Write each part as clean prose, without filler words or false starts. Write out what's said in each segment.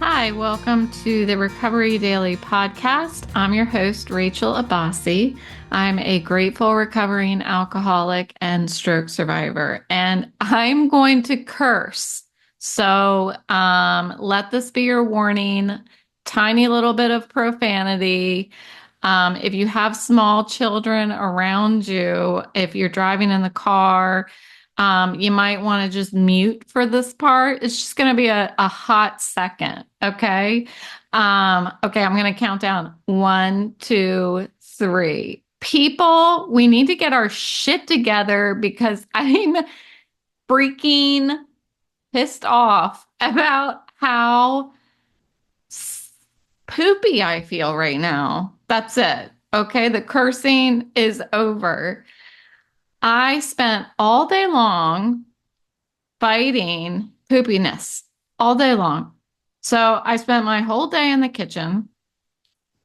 Hi, welcome to the Recovery Daily podcast. I'm your host, Rachel Abassi. I'm a grateful recovering alcoholic and stroke survivor, and I'm going to curse. So let this be your warning. Tiny little bit of profanity. If you have small children around you, if you're driving in the car, you might want to just mute for this part. It's just going to be a hot second. Okay. Okay. I'm going to count down 1, 2, 3. People, we need to get our shit together because I'm freaking pissed off about how poopy I feel right now. That's it. Okay. The cursing is over. I spent all day long fighting poopiness all day long. So I spent my whole day in the kitchen,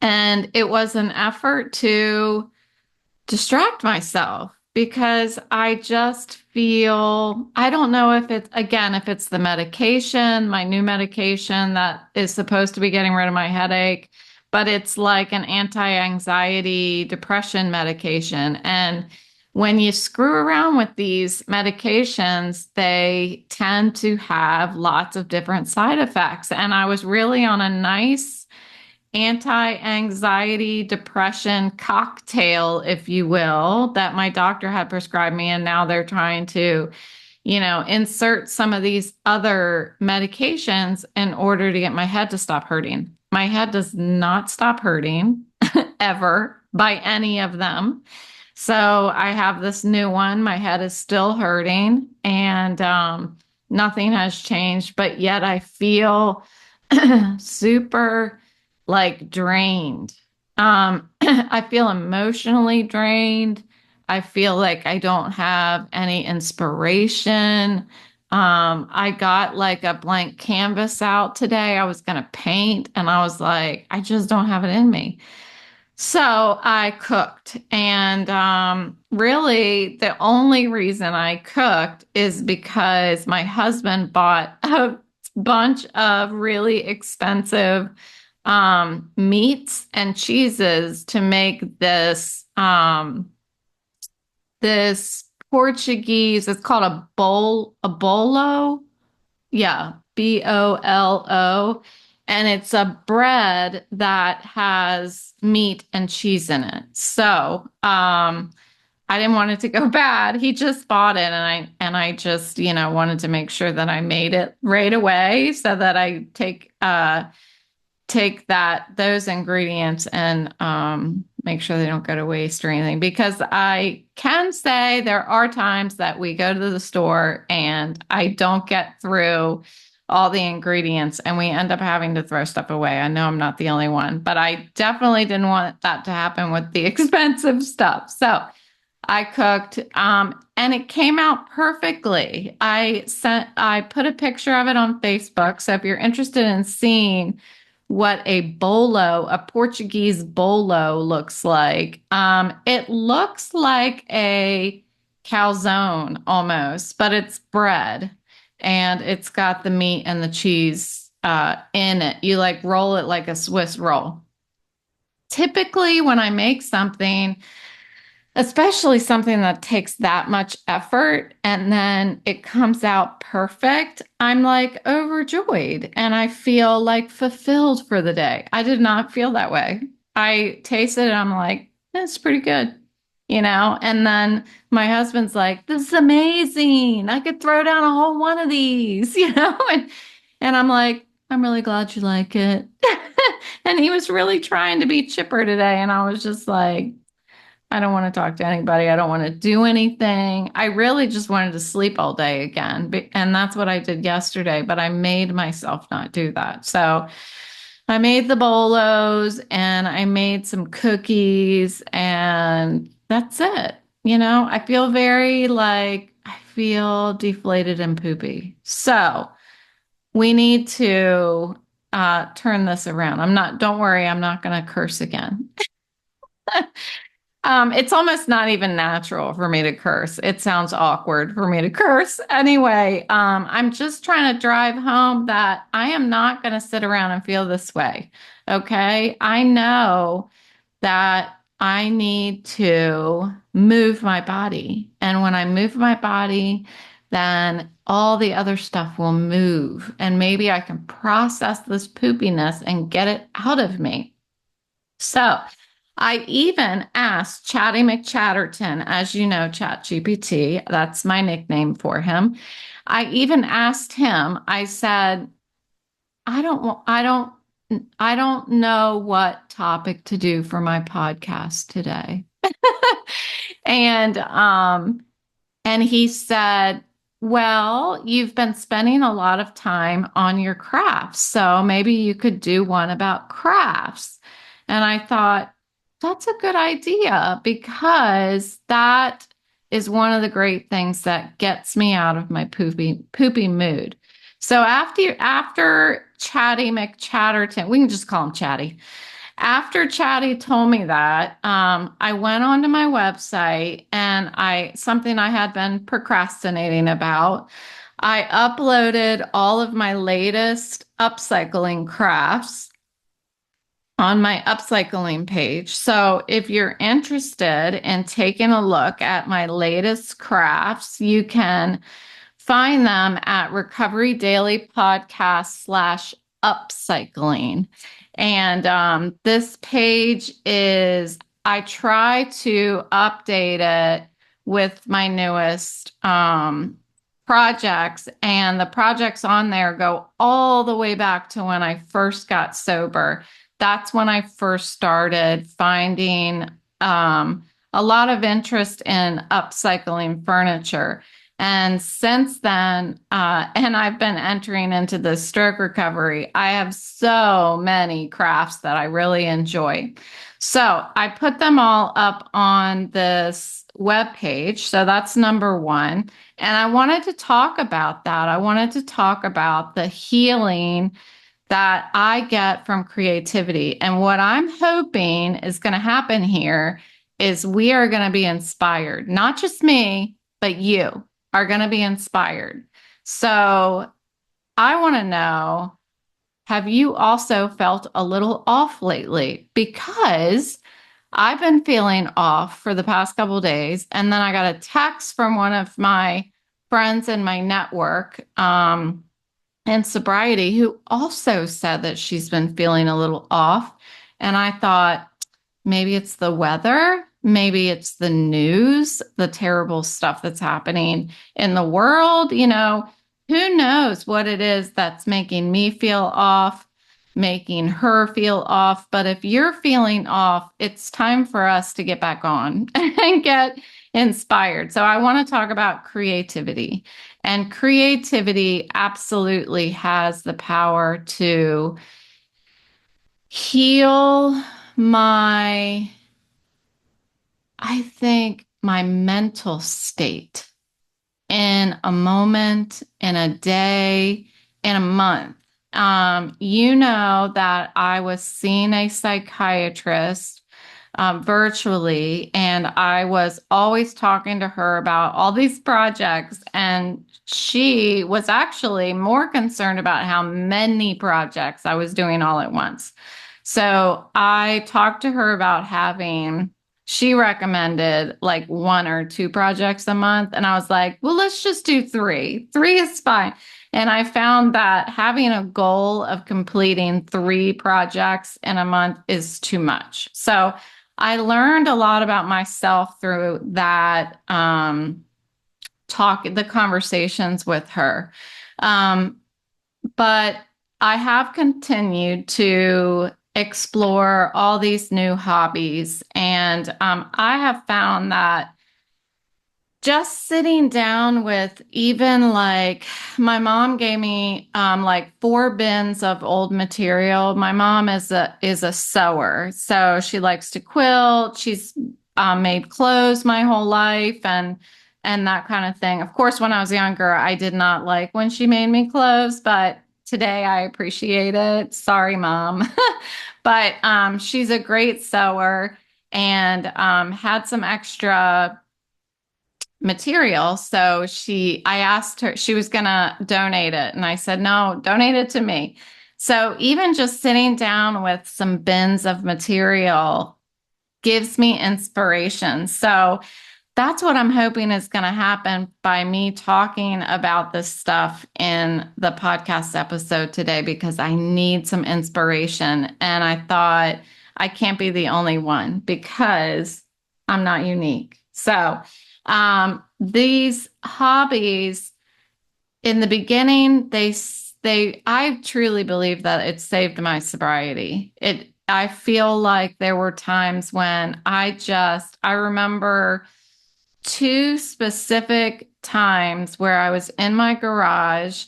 and it was an effort to distract myself because I just feel, I don't know if it's, again, if it's the medication, my new medication that is supposed to be getting rid of my headache, but it's like an anti-anxiety depression medication. And when you screw around with these medications, they tend to have lots of different side effects. And I was really on a nice anti-anxiety depression cocktail, if you will, that my doctor had prescribed me. And now they're trying to, insert some of these other medications in order to get my head to stop hurting. My head does not stop hurting ever by any of them. So I have this new one. My head is still hurting, and nothing has changed, but yet I feel super like drained. I feel emotionally drained. I feel like I don't have any inspiration. I got like a blank canvas out today. I was going to paint, and I was like, I just don't have it in me. So I cooked, and really the only reason I cooked is because my husband bought a bunch of really expensive meats and cheeses to make this Portuguese. It's called a bolo. Yeah, Bolo. And it's a bread that has meat and cheese in it. So, I didn't want it to go bad. He just bought it, and I just, wanted to make sure that I made it right away so that I take those ingredients and make sure they don't go to waste or anything. Because I can say there are times that we go to the store and I don't get through all the ingredients and we end up having to throw stuff away. I know I'm not the only one, but I definitely didn't want that to happen with the expensive stuff. So I cooked, and it came out perfectly. I put a picture of it on Facebook. So if you're interested in seeing what a Portuguese bolo looks like, it looks like a calzone almost, but it's bread, and it's got the meat and the cheese in it. You like roll it like a Swiss roll. Typically, when I make something, especially something that takes that much effort and then it comes out perfect, I'm like overjoyed and I feel like fulfilled for the day. I did not feel that way. I tasted it, I'm like, that's pretty good. And then my husband's like, this is amazing. I could throw down a whole one of these, and I'm like, I'm really glad you like it. And he was really trying to be chipper today. And I was just like, I don't want to talk to anybody. I don't want to do anything. I really just wanted to sleep all day again. And that's what I did yesterday, but I made myself not do that. So I made the bolos and I made some cookies, and that's it. I feel I feel deflated and poopy. So we need to turn this around. Don't worry, I'm not going to curse again. It's almost not even natural for me to curse. It sounds awkward for me to curse. Anyway, I'm just trying to drive home that I am not going to sit around and feel this way. Okay. I know that I need to move my body. And when I move my body, then all the other stuff will move. And maybe I can process this poopiness and get it out of me. So I even asked Chatty McChatterton, as you know, ChatGPT, that's my nickname for him. I even asked him, I said, I don't know what topic to do for my podcast today. And and he said, well, you've been spending a lot of time on your crafts, so maybe you could do one about crafts. And I thought, that's a good idea because that is one of the great things that gets me out of my poopy mood. So after Chatty McChatterton, we can just call him Chatty. After Chatty told me that, I went onto my website and something I had been procrastinating about. I uploaded all of my latest upcycling crafts on my upcycling page. So if you're interested in taking a look at my latest crafts, you can find them at Recovery Daily Podcast / upcycling. And this page is, I try to update it with my newest projects. And the projects on there go all the way back to when I first got sober. That's when I first started finding a lot of interest in upcycling furniture. And since then, and I've been entering into the stroke recovery, I have so many crafts that I really enjoy. So I put them all up on this web page. So that's number one. And I wanted to talk about that. I wanted to talk about the healing that I get from creativity. And what I'm hoping is going to happen here is we are going to be inspired, not just me, but you are going to be inspired. So I want to know, have you also felt a little off lately? Because I've been feeling off for the past couple of days. And then I got a text from one of my friends in my network in sobriety who also said that she's been feeling a little off. And I thought, maybe it's the weather. Maybe it's the news, the terrible stuff that's happening in the world. You know, who knows what it is that's making me feel off, making her feel off. But if you're feeling off, it's time for us to get back on and get inspired. So I want to talk about creativity. And creativity absolutely has the power to heal I think, my mental state in a moment, in a day, in a month. You know that I was seeing a psychiatrist virtually, and I was always talking to her about all these projects, and she was actually more concerned about how many projects I was doing all at once. So I talked to her about she recommended like 1 or 2 projects a month. And I was like, well, let's just do 3. 3 is fine. And I found that having a goal of completing 3 projects in a month is too much. So I learned a lot about myself through that the conversations with her. But I have continued to explore all these new hobbies. And I have found that just sitting down with even like my mom gave me like 4 bins of old material. My mom is a sewer, so she likes to quilt. She's made clothes my whole life and that kind of thing. Of course, when I was younger, I did not like when she made me clothes, but today I appreciate it. Sorry, mom. But she's a great sewer. and had some extra material. So I asked her, she was going to donate it. And I said, no, donate it to me. So even just sitting down with some bins of material gives me inspiration. So that's what I'm hoping is going to happen by me talking about this stuff in the podcast episode today, because I need some inspiration. And I thought I can't be the only one because I'm not unique. So, these hobbies in the beginning, I truly believe that it saved my sobriety. I feel like there were times when I remember two specific times where I was in my garage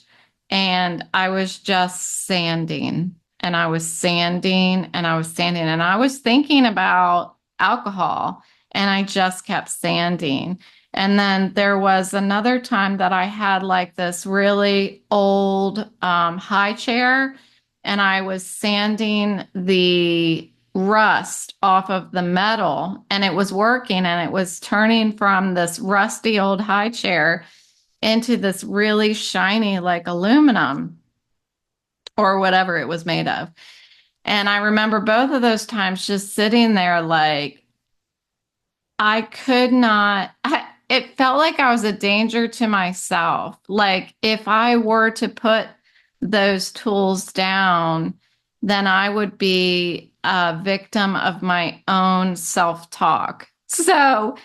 and I was just sanding and I was sanding and I was sanding and I was thinking about alcohol and I just kept sanding. And then there was another time that I had like this really old high chair and I was sanding the rust off of the metal and it was working and it was turning from this rusty old high chair into this really shiny like aluminum or whatever it was made of. And I remember both of those times just sitting there like I could not it felt like I was a danger to myself. Like if I were to put those tools down, then I would be a victim of my own self-talk. So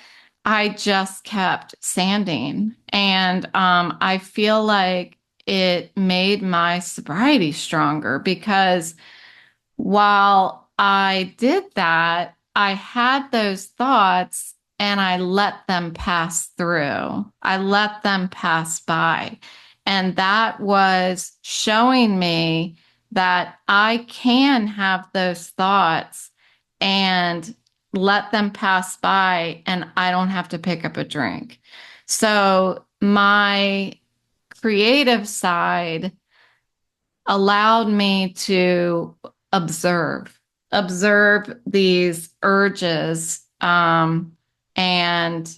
I just kept sanding. And I feel like it made my sobriety stronger because while I did that, I had those thoughts and I let them pass through. I let them pass by. And that was showing me that I can have those thoughts and let them pass by and I don't have to pick up a drink. So my creative side allowed me to observe, observe these urges, and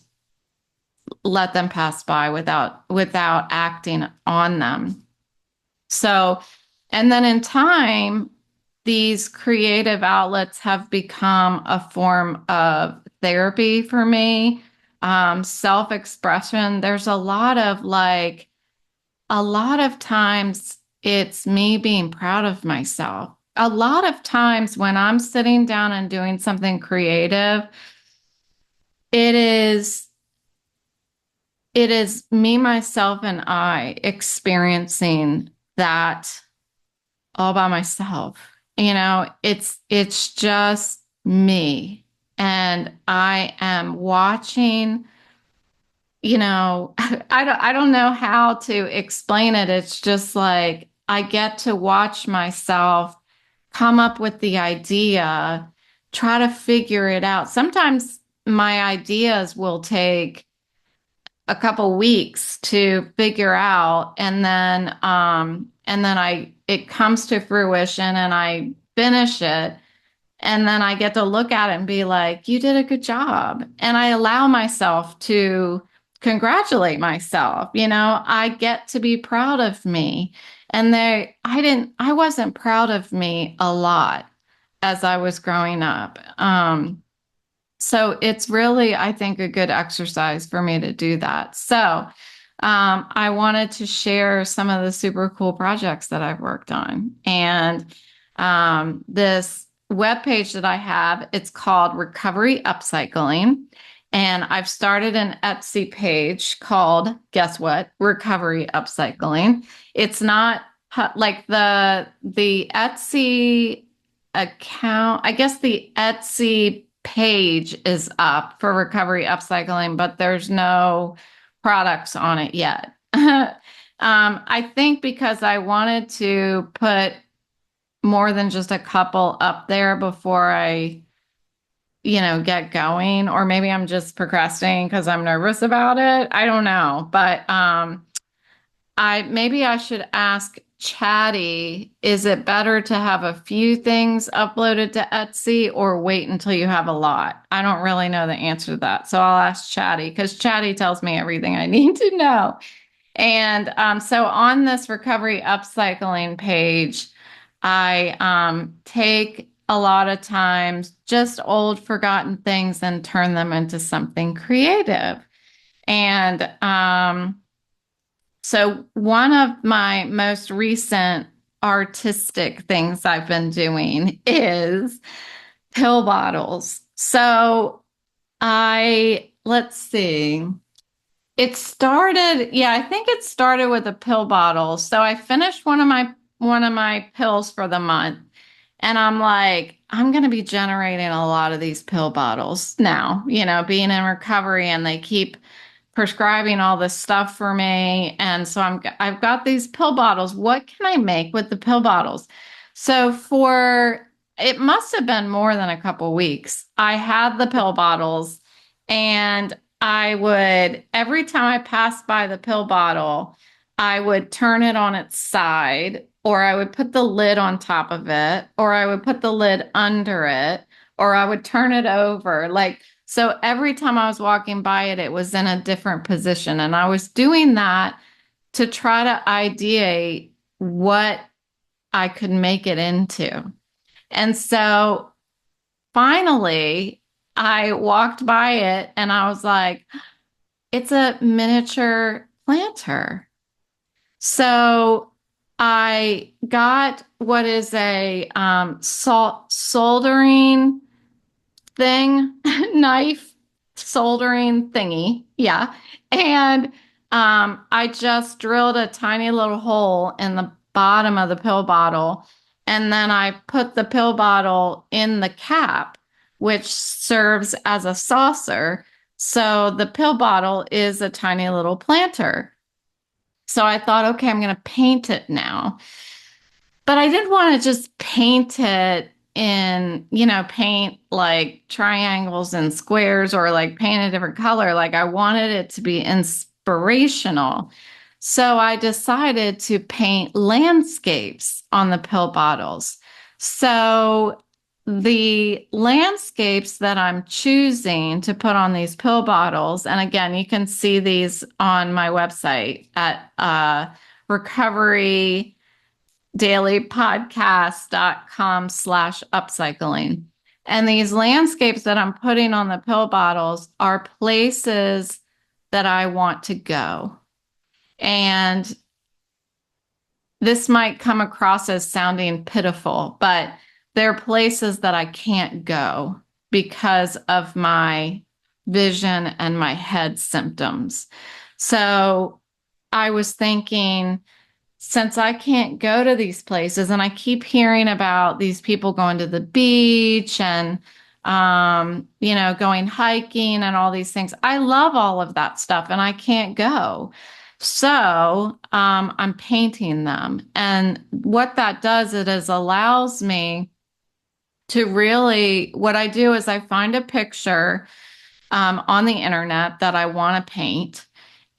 let them pass by without acting on them. So, and then in time, these creative outlets have become a form of therapy for me, self-expression. There's a lot of times it's me being proud of myself. A lot of times when I'm sitting down and doing something creative, it is it is me, myself, and I experiencing that all by myself. You know, it's just me. And I am watching, I don't know how to explain it. It's just like I get to watch myself come up with the idea, try to figure it out. Sometimes my ideas will take a couple weeks to figure out and then I it comes to fruition and I finish it and then I get to look at it and be like, you did a good job. And I allow myself to congratulate myself. I get to be proud of me. And I wasn't proud of me a lot as I was growing up. So it's really, I think, a good exercise for me to do that. So I wanted to share some of the super cool projects that I've worked on. And this webpage that I have, it's called Recovery Upcycling. And I've started an Etsy page called, guess what? Recovery Upcycling. It's not like the Etsy account, I guess the Etsy page is up for Recovery Upcycling, but there's no products on it yet. I think because I wanted to put more than just a couple up there before I, get going, or maybe I'm just procrastinating because I'm nervous about it. I don't know, but maybe I should ask Chatty, is it better to have a few things uploaded to Etsy or wait until you have a lot? I don't really know the answer to that. So I'll ask Chatty because Chatty tells me everything I need to know. And so on this recovery upcycling page, I take a lot of times just old forgotten things and turn them into something creative. And so one of my most recent artistic things I've been doing is pill bottles. So let's see. I think it started with a pill bottle. So I finished one of my pills for the month. And I'm like, I'm going to be generating a lot of these pill bottles now, being in recovery and they keep prescribing all this stuff for me. And so I've got these pill bottles. What can I make with the pill bottles? So it must have been more than a couple weeks. I had the pill bottles and every time I passed by the pill bottle, I would turn it on its side, or I would put the lid on top of it, or I would put the lid under it, or I would turn it over. So every time I was walking by it, it was in a different position. And I was doing that to try to ideate what I could make it into. And so finally, I walked by it and I was like, it's a miniature planter. So I got what is a soldering thing, knife soldering thingy. Yeah. And I just drilled a tiny little hole in the bottom of the pill bottle. And then I put the pill bottle in the cap, which serves as a saucer. So the pill bottle is a tiny little planter. So I thought, okay, I'm going to paint it now. But I didn't want to just paint it paint like triangles and squares or like paint a different color. Like I wanted it to be inspirational. So I decided to paint landscapes on the pill bottles. So the landscapes that I'm choosing to put on these pill bottles, and again, you can see these on my website at recoverydailypodcast.com/upcycling. And these landscapes that I'm putting on the pill bottles are places that I want to go. And this might come across as sounding pitiful, but there are places that I can't go because of my vision and my head symptoms. So I was thinking, since I can't go to these places and I keep hearing about these people going to the beach and, going hiking and all these things, I love all of that stuff and I can't go. So I'm painting them. And what that does, allows me to really, what I do is I find a picture on the internet that I want to paint.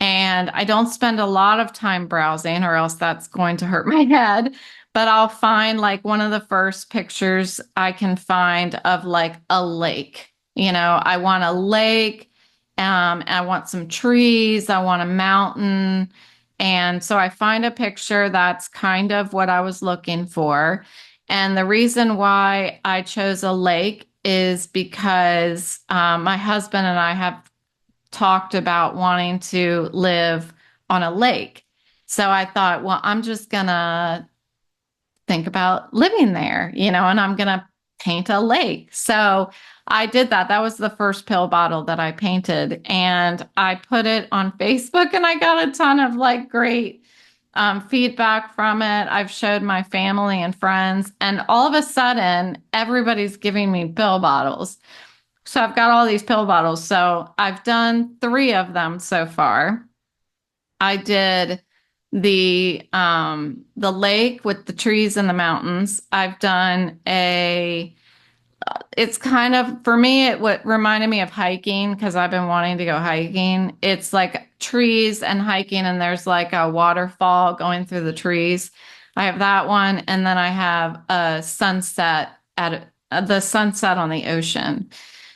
And I don't spend a lot of time browsing or else that's going to hurt my head. But I'll find like one of the first pictures I can find of like a lake. I want a lake. I want some trees. I want a mountain. And so I find a picture that's kind of what I was looking for. And the reason why I chose a lake is because my husband and I have talked about wanting to live on a lake. So I thought, well, I'm just going to think about living there, and I'm going to paint a lake. So I did that. That was the first pill bottle that I painted. And I put it on Facebook and I got a ton of like great feedback from it. I've showed my family and friends, and all of a sudden, everybody's giving me pill bottles. So I've got all these pill bottles. So I've done 3 of them so far. I did the lake with the trees and the mountains. I've done it's kind of, for me, what reminded me of hiking because I've been wanting to go hiking. It's like trees and hiking, and there's like a waterfall going through the trees. I have that one, and then I have a sunset at the sunset on the ocean.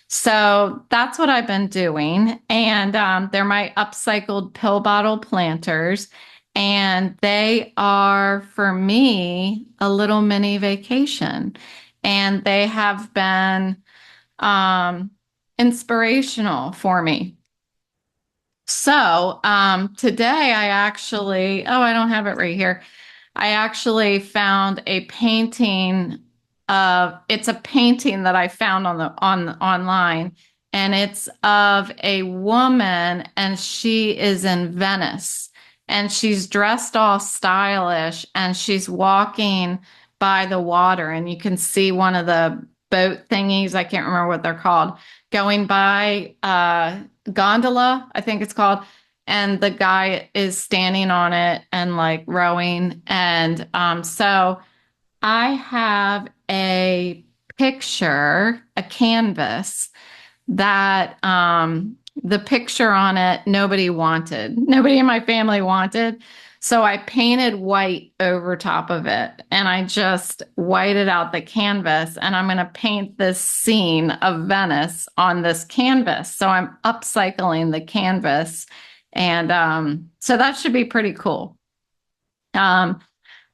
So that's what I've been doing. And they're my upcycled pill bottle planters. And they are, for me, a little mini vacation. And they have been um, inspirational for me. So today I actually, oh, I don't have it right here. I actually found a painting of, it's a painting that I found on online, and it's of a woman, and she is in Venice, and she's dressed all stylish, and she's walking by the water, and you can see one of the boat thingies, I can't remember what they're called, going by, gondola, I think it's called, and the guy is standing on it and like rowing. And so I have a picture, a canvas that the picture on it, nobody wanted. Nobody in my family wanted. So I painted white over top of it, and I just whited out the canvas, and I'm going to paint this scene of Venice on this canvas. So I'm upcycling the canvas. And so that should be pretty cool. Um,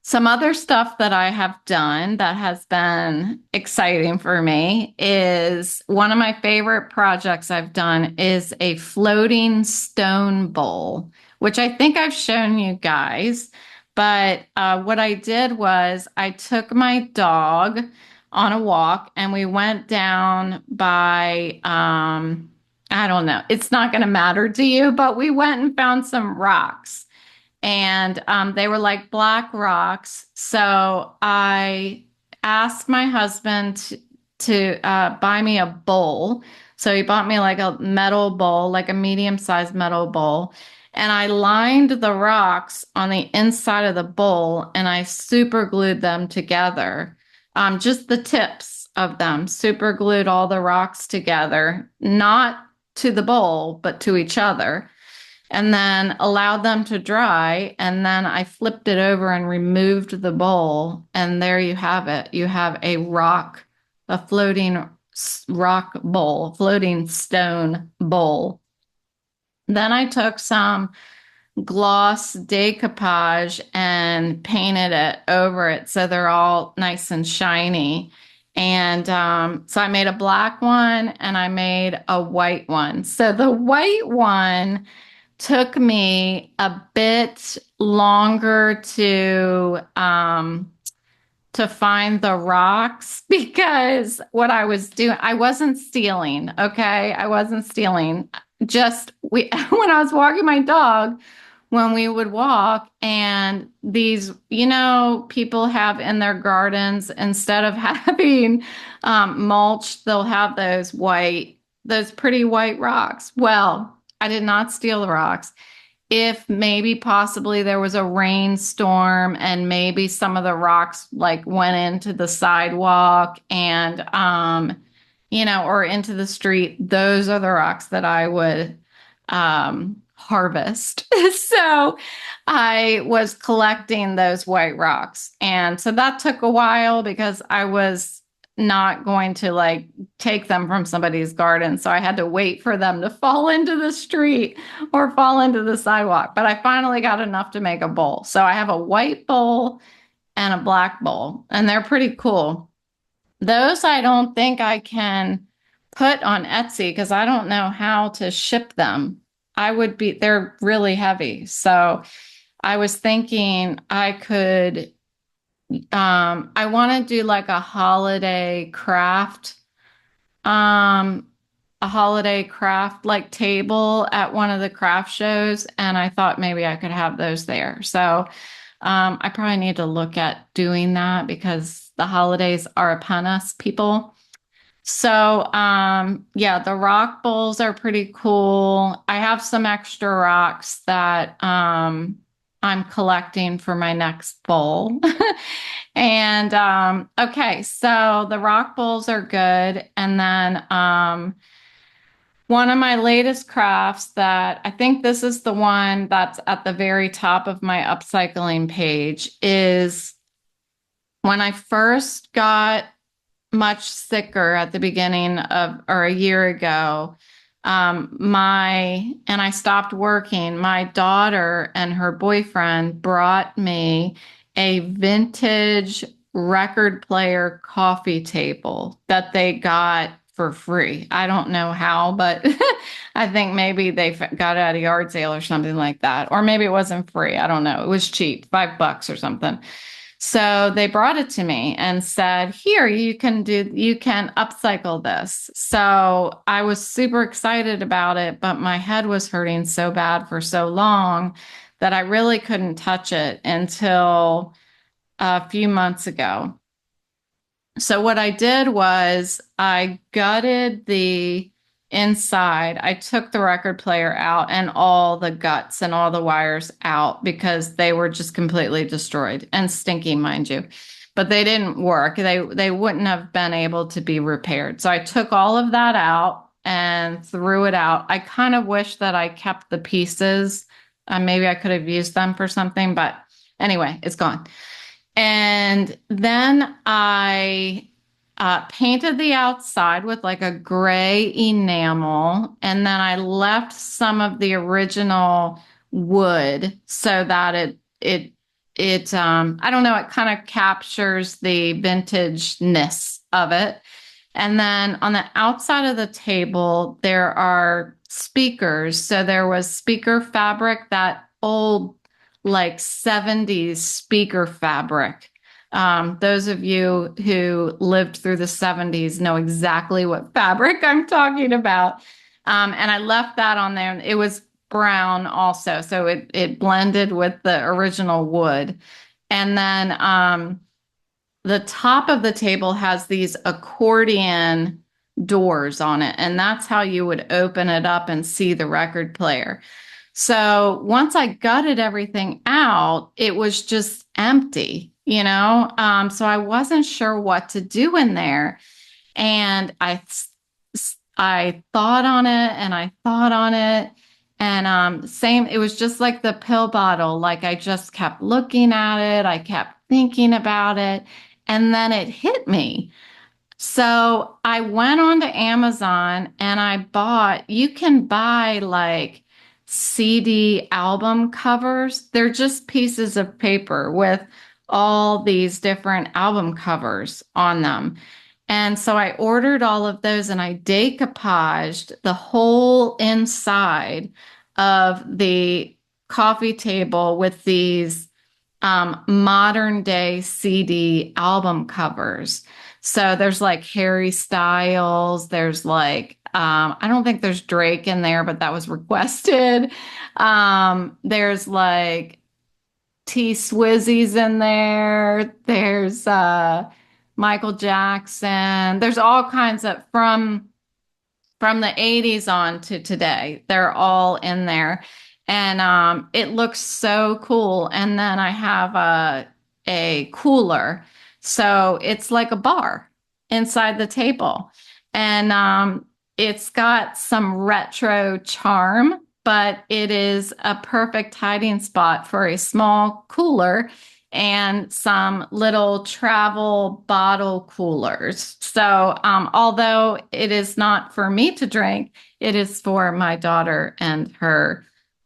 some other stuff that I have done that has been exciting for me is one of my favorite projects I've done is a floating stone bowl, which I think I've shown you guys. But what I did was I took my dog on a walk, and we went down by, I don't know, it's not going to matter to you, but we went and found some rocks, and they were like black rocks. So I asked my husband to buy me a bowl. So he bought me like a metal bowl, like a medium-sized metal bowl. And I lined the rocks on the inside of the bowl, and I super glued them together. Just the tips of them, super glued all the rocks together, not to the bowl, but to each other, and then allowed them to dry. And then I flipped it over and removed the bowl. And there you have it. You have a rock, a floating rock bowl, floating stone bowl. Then I took some gloss decoupage and painted it over it so they're all nice and shiny. And so I made a black one and I made a white one. So the white one took me a bit longer to find the rocks, because what I was doing, I wasn't stealing, okay? I wasn't stealing. Just we when I was walking my dog, when we would walk, and these, people have in their gardens, instead of having mulch, they'll have those pretty white rocks. Well, I did not steal the rocks. If maybe possibly there was a rainstorm and maybe some of the rocks like went into the sidewalk and or into the street, those are the rocks that I would harvest. So I was collecting those white rocks. And so that took a while because I was not going to like take them from somebody's garden. So I had to wait for them to fall into the street or fall into the sidewalk. But I finally got enough to make a bowl. So I have a white bowl and a black bowl, and they're pretty cool. Those I don't think I can put on Etsy because I don't know how to ship them. They're really heavy. So I was thinking I could, I want to do like a holiday craft, like table at one of the craft shows. And I thought maybe I could have those there. So I probably need to look at doing that because the holidays are upon us, people. So yeah, the rock bowls are pretty cool. I have some extra rocks that I'm collecting for my next bowl. And okay, so the rock bowls are good. And then one of my latest crafts that I think this is the one that's at the very top of my upcycling page is When I first got much sicker at the beginning of, or a year ago, and I stopped working, my daughter and her boyfriend brought me a vintage record player coffee table that they got for free. I don't know how, but I think maybe they got it at a yard sale or something like that. Or maybe it wasn't free. I don't know. It was cheap, $5 or something. So they brought it to me and said, here, you can upcycle this. So I was super excited about it, but my head was hurting so bad for so long that I really couldn't touch it until a few months ago. So what I did was I gutted the inside. I took the record player out and all the guts and all the wires out because they were just completely destroyed and stinky, mind you. But they didn't work. They wouldn't have been able to be repaired. So I took all of that out and threw it out. I kind of wish that I kept the pieces. Maybe I could have used them for something, but anyway, it's gone. And then I painted the outside with like a gray enamel. And then I left some of the original wood so that I don't know, it kind of captures the vintageness of it. And then on the outside of the table, there are speakers. So there was speaker fabric, that old like 70s speaker fabric. Those of you who lived through the 70s know exactly what fabric I'm talking about. And I left that on there. It was brown also, so it blended with the original wood. And then the top of the table has these accordion doors on it, and that's how you would open it up and see the record player. So once I gutted everything out, it was just empty, you know? So I wasn't sure what to do in there. And I thought on it and I thought on it. And same, it was just like the pill bottle. Like I just kept looking at it, I kept thinking about it, and then it hit me. So I went on to Amazon and you can buy like CD album covers. They're just pieces of paper with all these different album covers on them. And so I ordered all of those and I decoupaged the whole inside of the coffee table with these modern day CD album covers. So there's like Harry Styles, there's like, I don't think there's Drake in there, but that was requested. There's like T Swizzy's in there. There's Michael Jackson. There's all kinds of from the 80s on to today. They're all in there. And it looks so cool. And then I have a cooler. So it's like a bar inside the table. And it's got some retro charm, but it is a perfect hiding spot for a small cooler and some little travel bottle coolers. So, although it is not for me to drink, it is for my daughter and her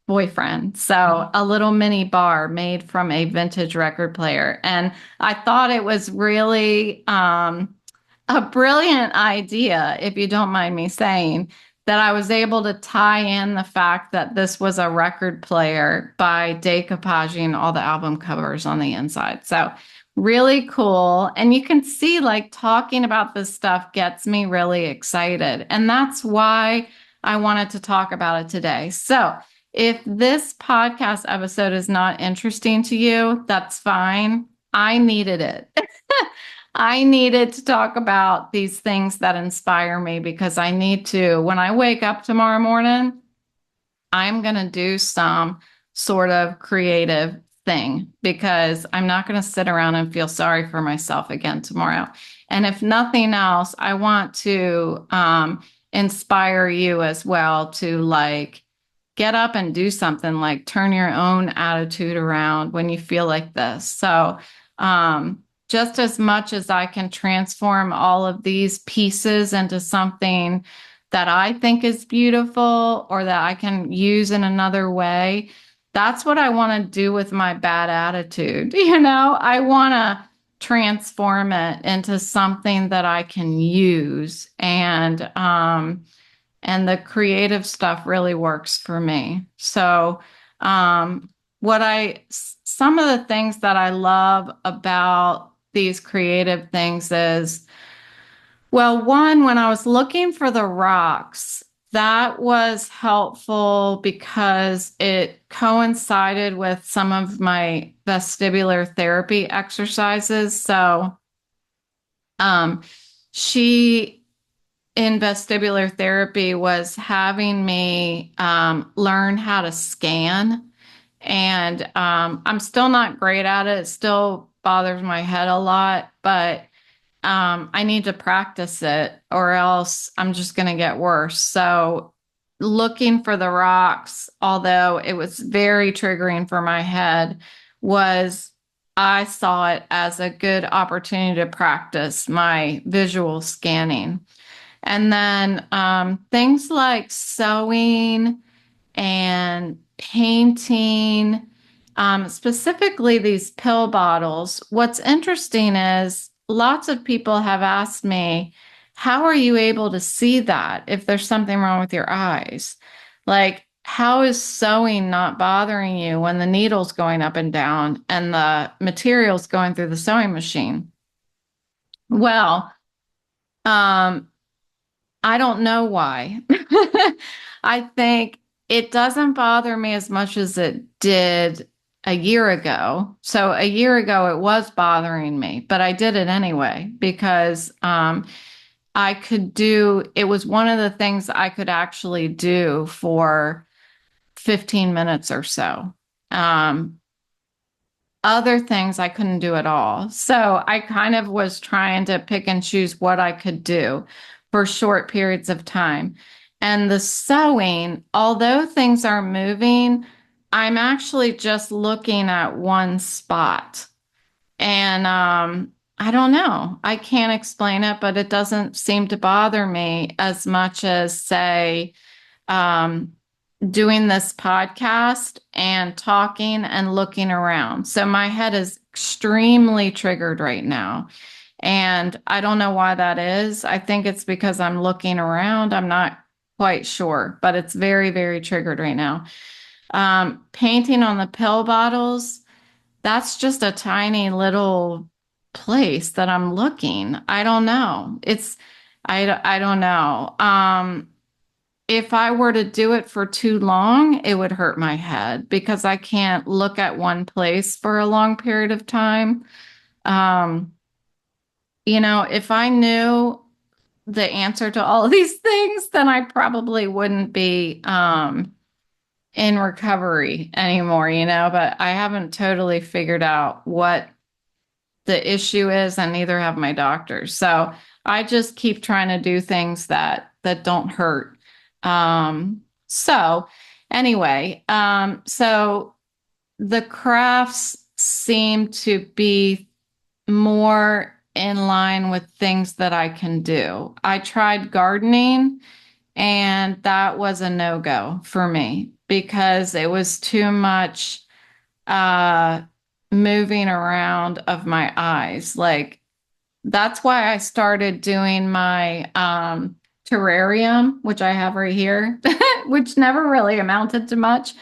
boyfriend. So, a little mini bar made from a vintage record player. And I thought it was really a brilliant idea, if you don't mind me saying, that I was able to tie in the fact that this was a record player by decoupaging all the album covers on the inside. So really cool. And you can see like talking about this stuff gets me really excited. And that's why I wanted to talk about it today. So if this podcast episode is not interesting to you, that's fine. I needed it. I needed to talk about these things that inspire me because I need to, when I wake up tomorrow morning, I'm going to do some sort of creative thing because I'm not going to sit around and feel sorry for myself again tomorrow. And if nothing else, I want to inspire you as well to like get up and do something, like turn your own attitude around when you feel like this. So, just as much as I can transform all of these pieces into something that I think is beautiful or that I can use in another way, that's what I want to do with my bad attitude. I want to transform it into something that I can use. And the creative stuff really works for me. So, um, some of the things that I love about these creative things is, well, one, when I was looking for the rocks, that was helpful because it coincided with some of my vestibular therapy exercises. So, um, she in vestibular therapy was having me learn how to scan. And I'm still not great at it. It still bothers my head a lot, but I need to practice it or else I'm just going to get worse. So looking for the rocks, although it was very triggering for my head, was I saw it as a good opportunity to practice my visual scanning. And then things like sewing and painting, specifically these pill bottles. What's interesting is lots of people have asked me, how are you able to see that if there's something wrong with your eyes? Like, how is sewing not bothering you when the needle's going up and down and the material's going through the sewing machine? Well, um, I don't know why. I think it doesn't bother me as much as it did a year ago. So a year ago, it was bothering me, but I did it anyway because I could do it was one of the things I could actually do for 15 minutes or so. Um, Other things I couldn't do at all. So I kind of was trying to pick and choose what I could do for short periods of time. And the sewing, although things are moving, I'm actually just looking at one spot. And I don't know. I can't explain it, but it doesn't seem to bother me as much as, say, um, doing this podcast and talking and looking around. So my head is extremely triggered right now. And I don't know why that is. I think it's because I'm looking around. I'm not quite sure, but it's very, very triggered right now. Painting on the pill bottles, that's just a tiny little place that I'm looking. I don't know. I don't know. If I were to do it for too long, it would hurt my head because I can't look at one place for a long period of time. Um, if I knew the answer to all of these things, then I probably wouldn't be in recovery anymore, but I haven't totally figured out what the issue is, and neither have my doctors. So I just keep trying to do things that don't hurt. So anyway, so the crafts seem to be more in line with things that I can do. I tried gardening, and that was a no-go for me because it was too much moving around of my eyes. Like, that's why I started doing my terrarium, which I have right here, which never really amounted to much.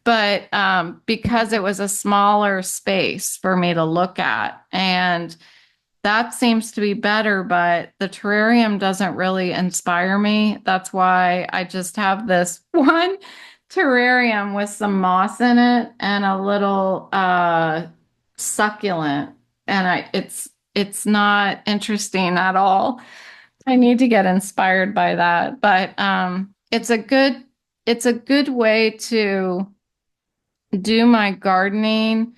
But because it was a smaller space for me to look at. And that seems to be better, but the terrarium doesn't really inspire me. That's why I just have this one terrarium with some moss in it and a little succulent. And it's not interesting at all. I need to get inspired by that. But it's a good way to do my gardening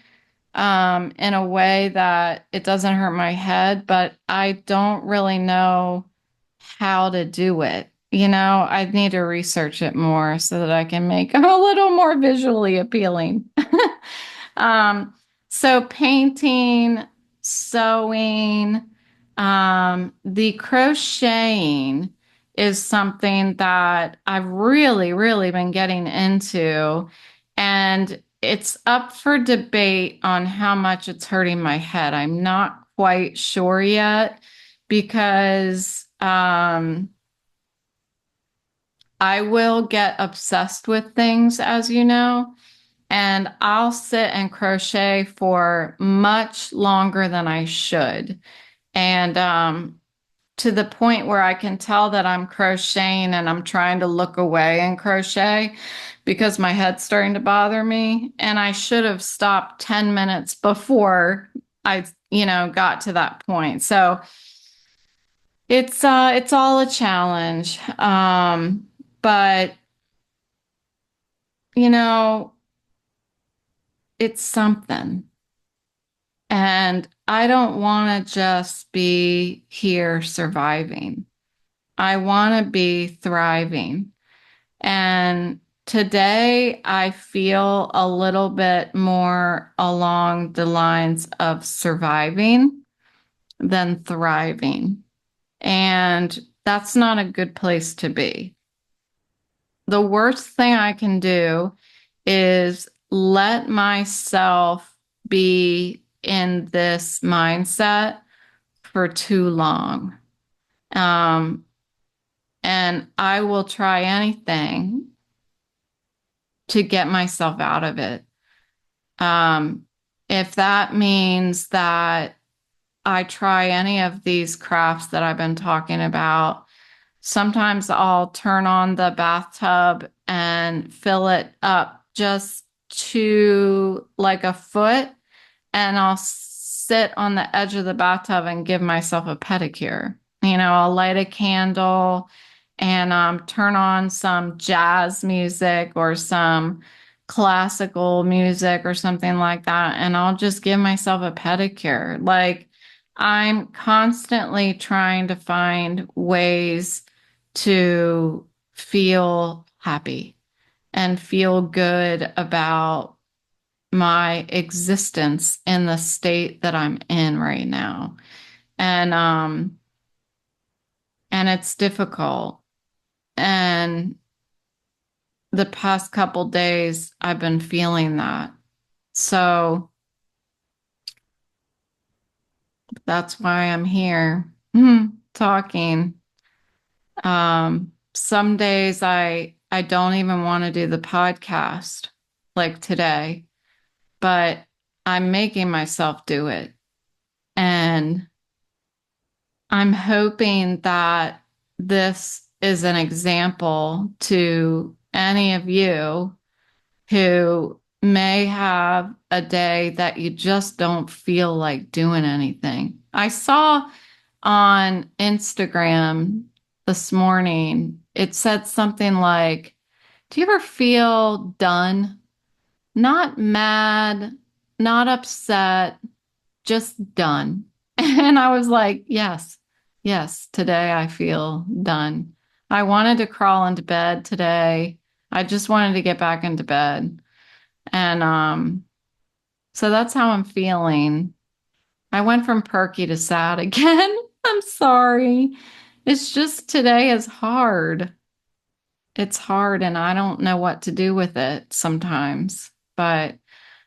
in a way that it doesn't hurt my head, but I don't really know how to do it. I need to research it more so that I can make it a little more visually appealing. um, so painting, sewing, the crocheting is something that I've really, really been getting into. And it's up for debate on how much it's hurting my head. I'm not quite sure yet because I will get obsessed with things, as you know, and I'll sit and crochet for much longer than I should. And to the point where I can tell that I'm crocheting and I'm trying to look away and crochet because my head's starting to bother me. And I should have stopped 10 minutes before I, got to that point. So it's all a challenge. But you know, it's something. And I don't want to just be here surviving. I want to be thriving. And today I feel a little bit more along the lines of surviving than thriving. And that's not a good place to be. The worst thing I can do is let myself be in this mindset for too long. Um, and I will try anything to get myself out of it. Um, if that means that I try any of these crafts that I've been talking about, sometimes I'll turn on the bathtub and fill it up just to like a foot, and I'll sit on the edge of the bathtub and give myself a pedicure. I'll light a candle and turn on some jazz music or some classical music or something like that, and I'll just give myself a pedicure. Like, I'm constantly trying to find ways to feel happy and feel good about my existence in the state that I'm in right now. And it's difficult. And the past couple days I've been feeling that. So that's why I'm here talking. Some days I don't even want to do the podcast like today, but I'm making myself do it. And I'm hoping that this is an example to any of you who may have a day that you just don't feel like doing anything. I saw on Instagram this morning, it said something like, do you ever feel done? Not mad, not upset, just done. And I was like, yes, yes, today I feel done. I wanted to crawl into bed today. I just wanted to get back into bed. And so that's how I'm feeling. I went from perky to sad again. I'm sorry. It's just today is hard. It's hard and I don't know what to do with it sometimes. But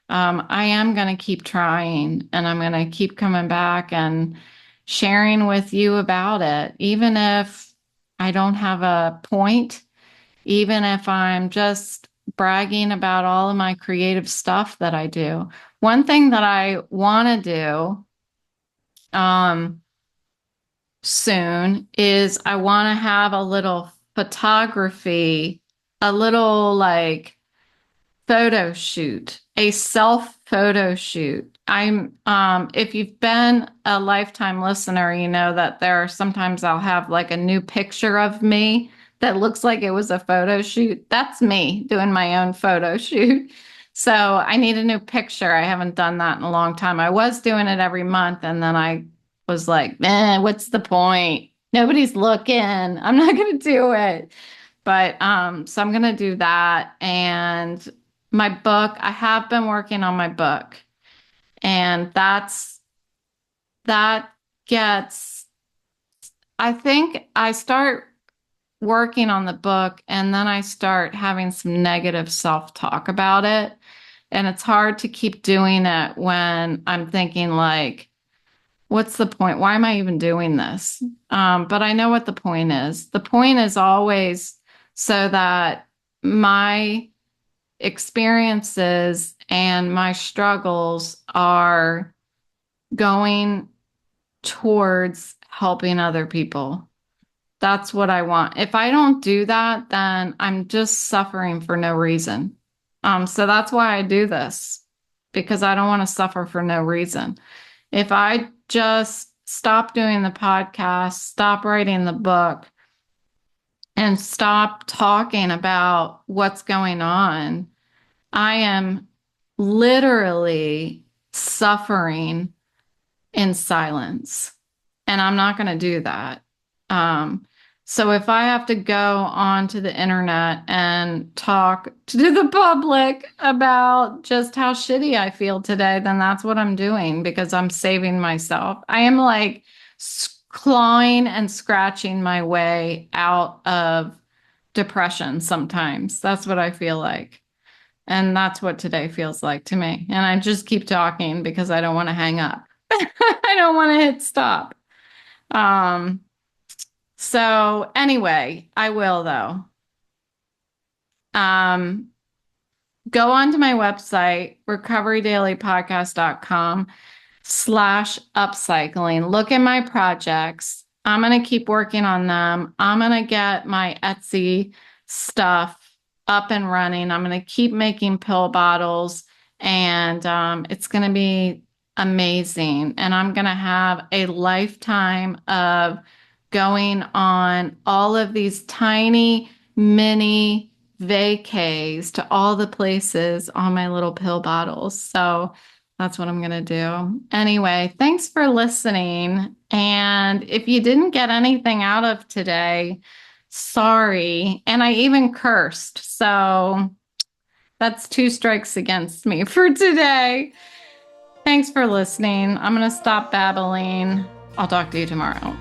I am going to keep trying and I'm going to keep coming back and sharing with you about it, even if I don't have a point, even if I'm just bragging about all of my creative stuff that I do. One thing that I want to do soon is I want to have a little photography, a little like photo shoot, a self photo shoot. If you've been a lifetime listener, you know that there are sometimes I'll have like a new picture of me that looks like it was a photo shoot. That's me doing my own photo shoot. So I need a new picture. I haven't done that in a long time. I was doing it every month, and then I was like, what's the point? Nobody's looking. I'm not going to do it. But so I'm gonna do that. And I have been working on my book, and that's that gets, I think I start working on the book and then I start having some negative self-talk about it. And it's hard to keep doing it when I'm thinking like, what's the point? Why am I even doing this? But I know what the point is. The point is always so that my experiences and my struggles are going towards helping other people. That's what I want. If I don't do that, then I'm just suffering for no reason. So that's why I do this, because I don't want to suffer for no reason. If I just stop doing the podcast, stop writing the book, and stop talking about what's going on, I am literally suffering in silence. And I'm not going to do that. Um, so if I have to go onto the internet and talk to the public about just how shitty I feel today, then that's what I'm doing because I'm saving myself. I am like clawing and scratching my way out of depression sometimes. That's what I feel like. And that's what today feels like to me. And I just keep talking because I don't want to hang up. I don't want to hit stop. Um, so anyway, I will though. Um, go onto my website, recoverydailypodcast.com/upcycling. Look at my projects. I'm going to keep working on them. I'm going to get my Etsy stuff up and running. I'm going to keep making pill bottles and it's going to be amazing. And I'm going to have a lifetime of going on all of these tiny mini vacays to all the places on my little pill bottles. So that's what I'm going to do. Anyway, thanks for listening. And if you didn't get anything out of today, sorry. And I even cursed. So that's 2 strikes against me for today. Thanks for listening. I'm going to stop babbling. I'll talk to you tomorrow.